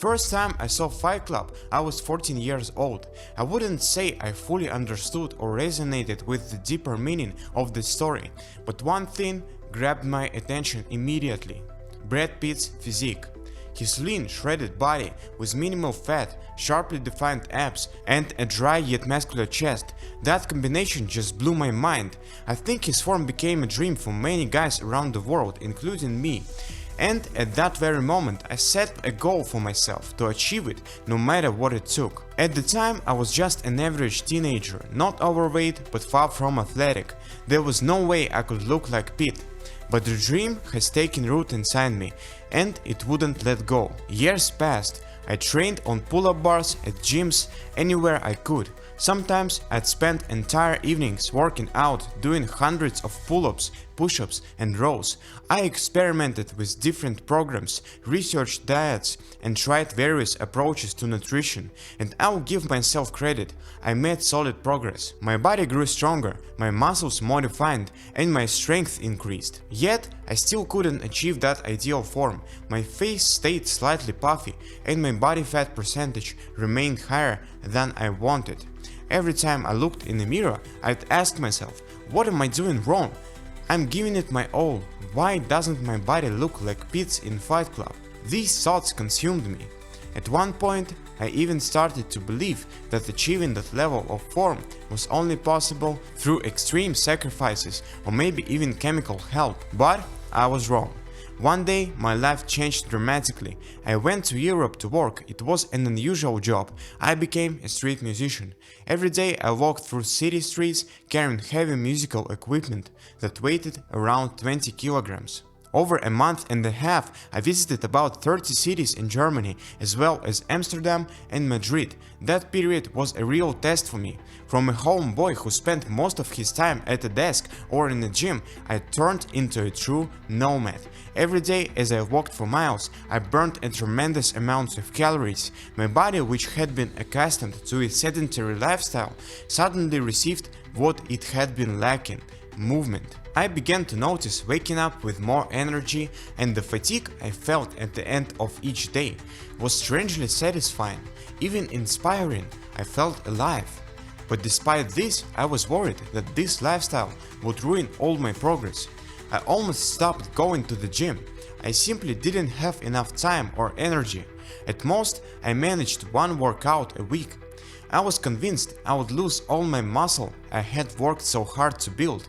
first time I saw Fight Club, I was 14 years old. I wouldn't say I fully understood or resonated with the deeper meaning of the story, but one thing grabbed my attention immediately: Brad Pitt's physique. His lean, shredded body with minimal fat, sharply defined abs, and a dry yet muscular chest. That combination just blew my mind. I think his form became a dream for many guys around the world, including me. And at that very moment I set a goal for myself to achieve it, no matter what it took. At the time I was just an average teenager, not overweight but far from athletic. There was no way I could look like Pitt. But the dream has taken root inside me, and it wouldn't let go. Years passed. I trained on pull-up bars at gyms anywhere I could. Sometimes I'd spend entire evenings working out, doing hundreds of pull-ups, push-ups and rows. I experimented with different programs, researched diets and tried various approaches to nutrition. And I'll give myself credit, I made solid progress. My body grew stronger, my muscles more defined and my strength increased. Yet I still couldn't achieve that ideal form. My face stayed slightly puffy and my body fat percentage remained higher than I wanted. Every time I looked in the mirror, I'd ask myself, what am I doing wrong? I'm giving it my all. Why doesn't my body look like Pitt's in Fight Club? These thoughts consumed me. At one point, I even started to believe that achieving that level of form was only possible through extreme sacrifices or maybe even chemical help. But I was wrong. One day my life changed dramatically. I went to Europe to work. It was an unusual job. I became a street musician. Every day I walked through city streets carrying heavy musical equipment that weighed around 20 kilograms. Over a month and a half I visited about 30 cities in Germany as well as Amsterdam and Madrid. That period was a real test for me. From a homeboy who spent most of his time at a desk or in a gym, I turned into a true nomad. Every day as I walked for miles, I burned a tremendous amount of calories. My body, which had been accustomed to a sedentary lifestyle, suddenly received what it had been lacking: movement. I began to notice waking up with more energy, and the fatigue I felt at the end of each day was strangely satisfying, even inspiring. I felt alive. But despite this, I was worried that this lifestyle would ruin all my progress. I almost stopped going to the gym. I simply didn't have enough time or energy. At most, I managed one workout a week. I was convinced I would lose all my muscle I had worked so hard to build,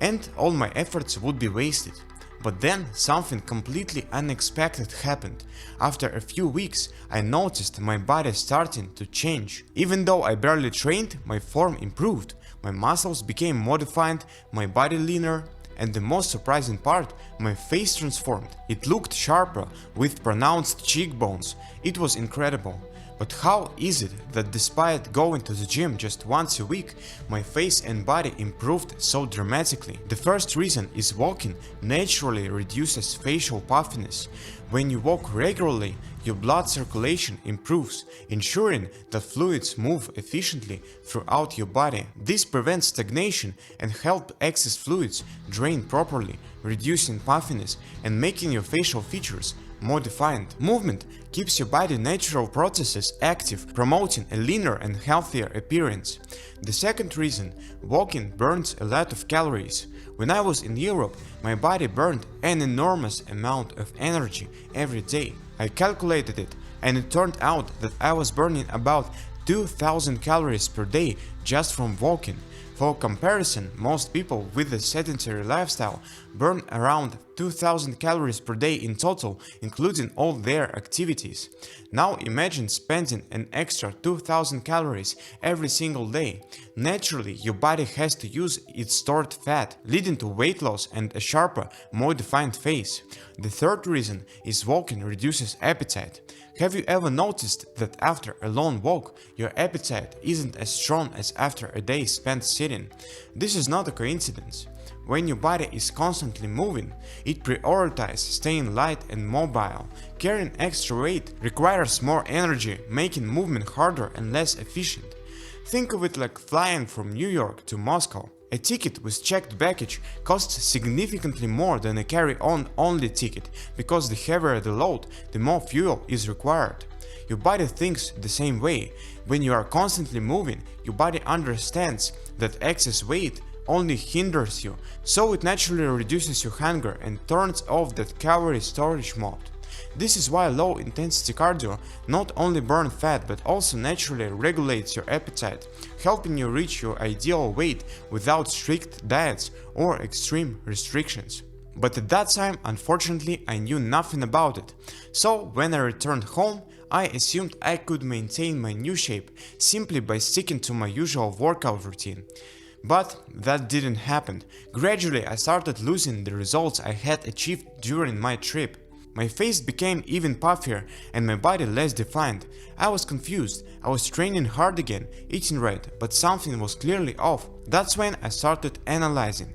and all my efforts would be wasted. But then something completely unexpected happened. After a few weeks, I noticed my body starting to change. Even though I barely trained, my form improved. My muscles became more defined, my body leaner, and the most surprising part, my face transformed. It looked sharper, with pronounced cheekbones. It was incredible. But how is it that despite going to the gym just once a week, my face and body improved so dramatically? The first reason is walking naturally reduces facial puffiness. When you walk regularly, your blood circulation improves, ensuring that fluids move efficiently throughout your body. This prevents stagnation and helps excess fluids drain properly, reducing puffiness and making your facial features more defined. Movement keeps your body's natural processes active, promoting a leaner and healthier appearance. The second reason, walking burns a lot of calories. When I was in Europe, my body burned an enormous amount of energy every day. I calculated it, and it turned out that I was burning about 2000 calories per day just from walking. For comparison, most people with a sedentary lifestyle burn around 2000 calories per day in total, including all their activities. Now imagine spending an extra 2000 calories every single day. Naturally, your body has to use its stored fat, leading to weight loss and a sharper, more defined face. The third reason is walking reduces appetite. Have you ever noticed that after a long walk, your appetite isn't as strong as after a day spent sitting? This is not a coincidence. When your body is constantly moving, it prioritizes staying light and mobile. Carrying extra weight requires more energy, making movement harder and less efficient. Think of it like flying from New York to Moscow. A ticket with checked baggage costs significantly more than a carry-on only ticket, because the heavier the load, the more fuel is required. Your body thinks the same way. When you are constantly moving, your body understands that excess weight only hinders you, so it naturally reduces your hunger and turns off that calorie storage mode. This is why low intensity cardio not only burns fat but also naturally regulates your appetite, helping you reach your ideal weight without strict diets or extreme restrictions. But at that time, unfortunately, I knew nothing about it. So when I returned home, I assumed I could maintain my new shape simply by sticking to my usual workout routine. But that didn't happen. Gradually, I started losing the results I had achieved during my trip. My face became even puffier and my body less defined. I was confused. I was training hard again, eating right, but something was clearly off. That's when I started analyzing.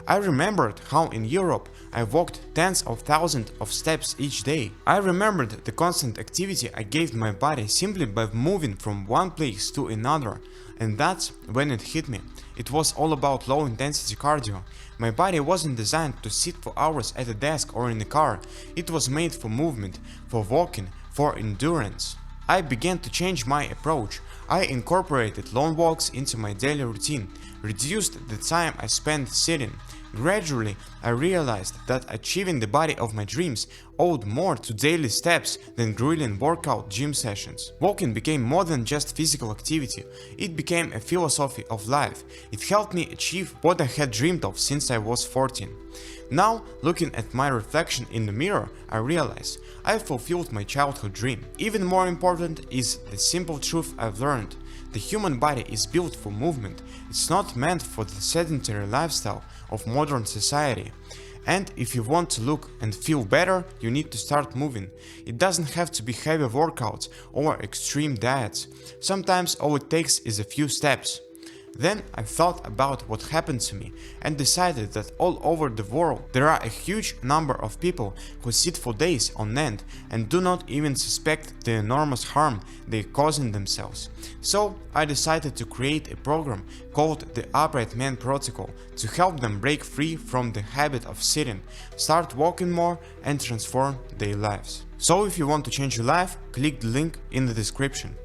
I remembered how in Europe I walked tens of thousands of steps each day. I remembered the constant activity I gave my body simply by moving from one place to another. And that's when it hit me. It was all about low intensity cardio. My body wasn't designed to sit for hours at a desk or in a car. It was made for movement, for walking, for endurance. I began to change my approach. I incorporated long walks into my daily routine, reduced the time I spent sitting. Gradually, I realized that achieving the body of my dreams owed more to daily steps than grueling workout gym sessions. Walking became more than just physical activity, it became a philosophy of life. It helped me achieve what I had dreamed of since I was 14. Now, looking at my reflection in the mirror, I realize I fulfilled my childhood dream. Even more important is the simple truth I've learned. The human body is built for movement. It's not meant for the sedentary lifestyle of modern society. And if you want to look and feel better, you need to start moving. It doesn't have to be heavy workouts or extreme diets. Sometimes all it takes is a few steps. Then I thought about what happened to me and decided that all over the world there are a huge number of people who sit for days on end and do not even suspect the enormous harm they're causing themselves. So I decided to create a program called the Upright Man Protocol to help them break free from the habit of sitting, start walking more and transform their lives. So if you want to change your life, click the link in the description.